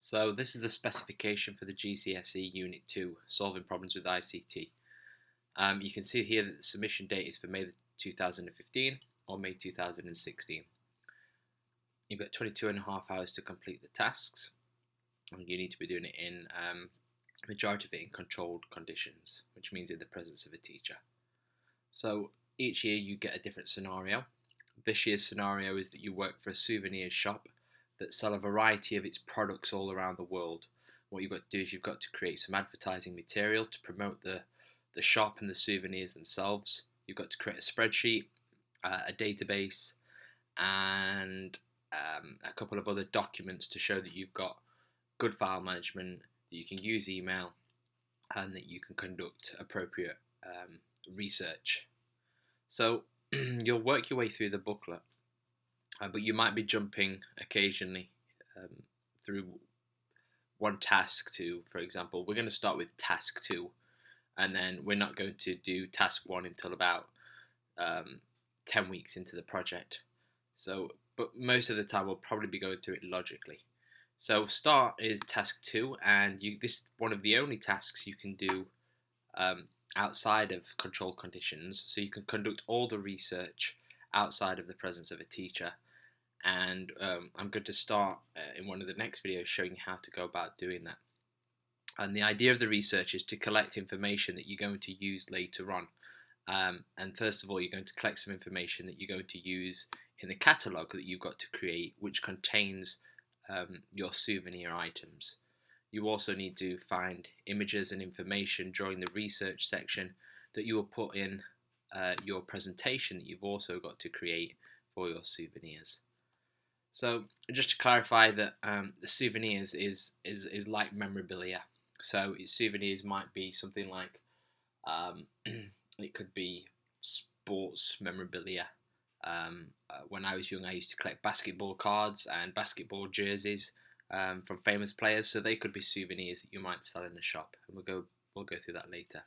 So this is the specification for the GCSE Unit 2, Solving Problems with ICT. You can see here that the submission date is for May 2015 or May 2016. You've got 22.5 hours to complete the tasks, and you need to be doing it in majority of it in controlled conditions, which means in the presence of a teacher. So each year you get a different scenario. This year's scenario is that you work for a souvenir shop that sell a variety of its products all around the world. What you've got to do is you've got to create some advertising material to promote the shop and the souvenirs themselves. You've got to create a spreadsheet, a database, and a couple of other documents to show that you've got good file management, that you can use email, and that you can conduct appropriate research. So you'll work your way through the booklet, but you might be jumping occasionally through one task to, for example, we're going to start with task 2, and then we're not going to do task 1 until about 10 weeks into the project. So, but most of the time we'll probably be going through it logically. So start is task 2, and this is one of the only tasks you can do outside of controlled conditions. So you can conduct all the research outside of the presence of a teacher. And I'm going to start in one of the next videos showing you how to go about doing that. And the idea of the research is to collect information that you're going to use later on. And first of all, you're going to collect some information that you're going to use in the catalogue that you've got to create, which contains your souvenir items. You also need to find images and information during the research section that you will put in your presentation that you've also got to create for your souvenirs. So just to clarify that the souvenirs is like memorabilia. So souvenirs might be something like it could be sports memorabilia. When I was young, I used to collect basketball cards and basketball jerseys from famous players, so they could be souvenirs that you might sell in the shop, and we'll go through that later.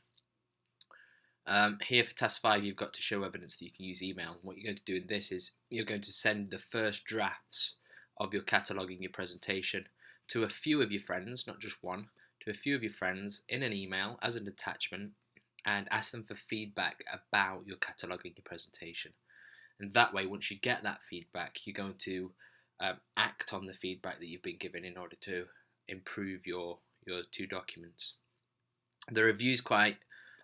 Here for task 5, you've got to show evidence that you can use email. What you're going to do in this is you're going to send the first drafts of your cataloguing your presentation to a few of your friends, not just one, to a few of your friends in an email as an attachment, and ask them for feedback about your cataloguing your presentation. And that way, once you get that feedback, you're going to act on the feedback that you've been given in order to improve your 2 documents. The review is quite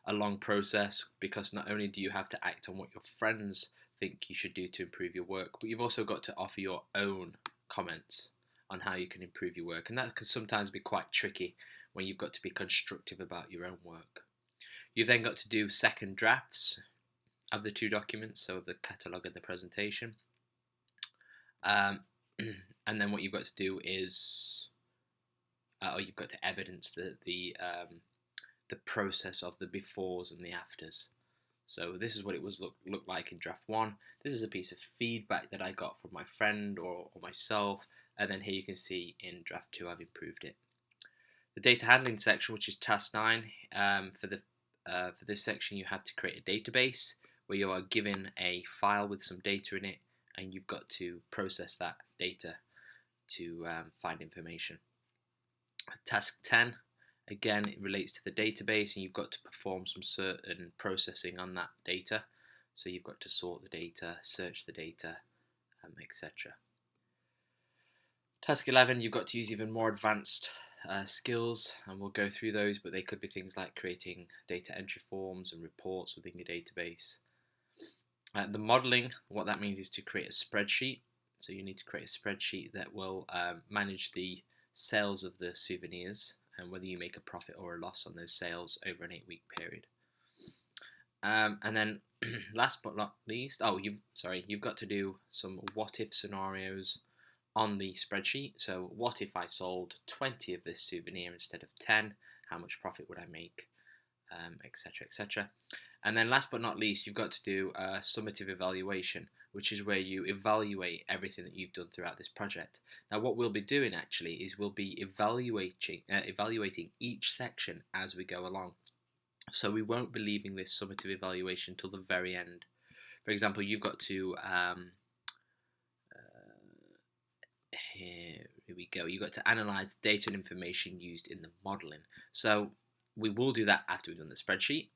a long process because not only do you have to act on what your friends think you should do to improve your work, but you've also got to offer your own comments on how you can improve your work, and that can sometimes be quite tricky when you've got to be constructive about your own work. You've then got to do second drafts of the 2 documents, so the catalogue and the presentation, and then what you've got to do is you've got to evidence the process of the befores and the afters. So this is what it was look like in draft 1. This is a piece of feedback that I got from my friend or myself, and then here you can see in draft 2 I've improved it. The data handling section, which is task 9, for this section you have to create a database where you are given a file with some data in it, and you've got to process that data to find information. Task 10, again, it relates to the database, and you've got to perform some certain processing on that data. So you've got to sort the data, search the data, etc. Task 11, you've got to use even more advanced skills, and we'll go through those, but they could be things like creating data entry forms and reports within your database. The modelling, what that means is to create a spreadsheet. So you need to create a spreadsheet that will manage the sales of the souvenirs and whether you make a profit or a loss on those sales over an 8-week period. And then last but not least, you've got to do some what-if scenarios on the spreadsheet. So what if I sold 20 of this souvenir instead of 10? How much profit would I make? Etc, etc. And then last but not least, you've got to do a summative evaluation, which is where you evaluate everything that you've done throughout this project. Now what we'll be doing actually is we'll be evaluating each section as we go along. So we won't be leaving this summative evaluation till the very end. For example, you've got to here we go. You've got to analyse the data and information used in the modelling. So we will do that after we've done the spreadsheet,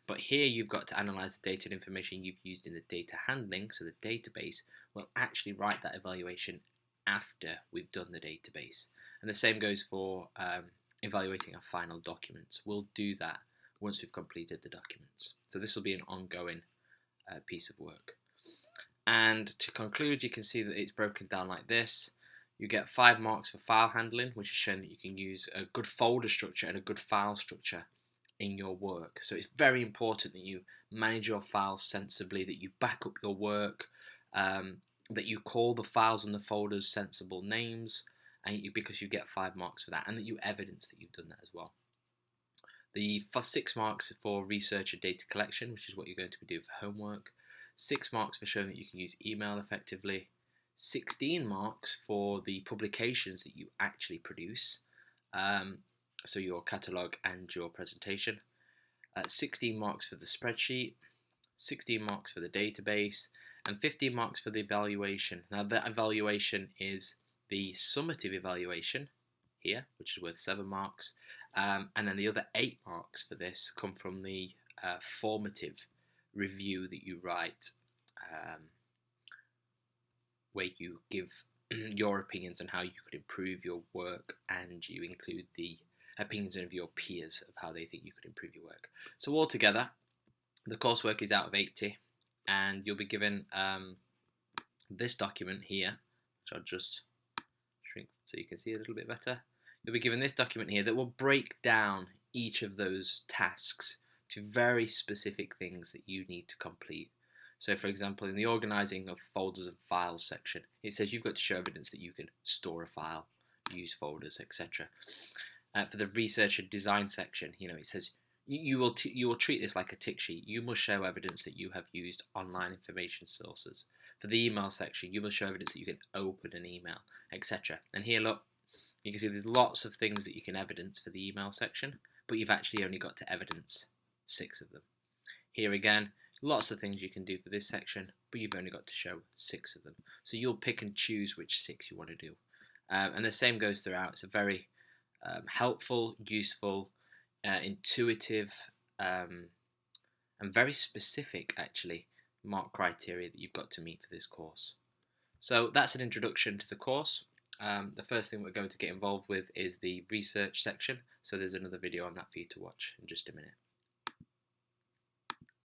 but here you've got to analyse the data and information you've used in the data handling, so the database will actually write that evaluation after we've done the database. And the same goes for evaluating our final documents. We'll do that once we've completed the documents. So this will be an ongoing piece of work. And to conclude, you can see that it's broken down like this. You get 5 marks for file handling, which is showing that you can use a good folder structure and a good file structure in your work. So it's very important that you manage your files sensibly, that you back up your work, that you call the files and the folders sensible names, and because you get 5 marks for that, and that you evidence that you've done that as well. The 6 marks for research and data collection, which is what you're going to be doing for homework. 6 marks for showing that you can use email effectively. 16 marks for the publications that you actually produce, so your catalogue and your presentation. 16 marks for the spreadsheet, 16 marks for the database, and 15 marks for the evaluation. Now that evaluation is the summative evaluation here, which is worth 7 marks, and then the other 8 marks for this come from the formative review that you write, where you give your opinions on how you could improve your work, and you include the opinions of your peers of how they think you could improve your work. So altogether, the coursework is out of 80, and you'll be given this document here, which I'll just shrink so you can see a little bit better. You'll be given this document here that will break down each of those tasks to very specific things that you need to complete. So for example, in the organising of folders and files section, it says you've got to show evidence that you can store a file, use folders, etc. For the research and design section, it says you will treat this like a tick sheet. You must show evidence that you have used online information sources. For the email section, you must show evidence that you can open an email, etc. And here, look, you can see there's lots of things that you can evidence for the email section, but you've actually only got to evidence 6 of them. Here again, lots of things you can do for this section, but you've only got to show 6 of them. So you'll pick and choose which 6 you want to do. And the same goes throughout. It's a very helpful, useful, intuitive, and very specific, actually, mark criteria that you've got to meet for this course. So that's an introduction to the course. The first thing we're going to get involved with is the research section. So there's another video on that for you to watch in just a minute.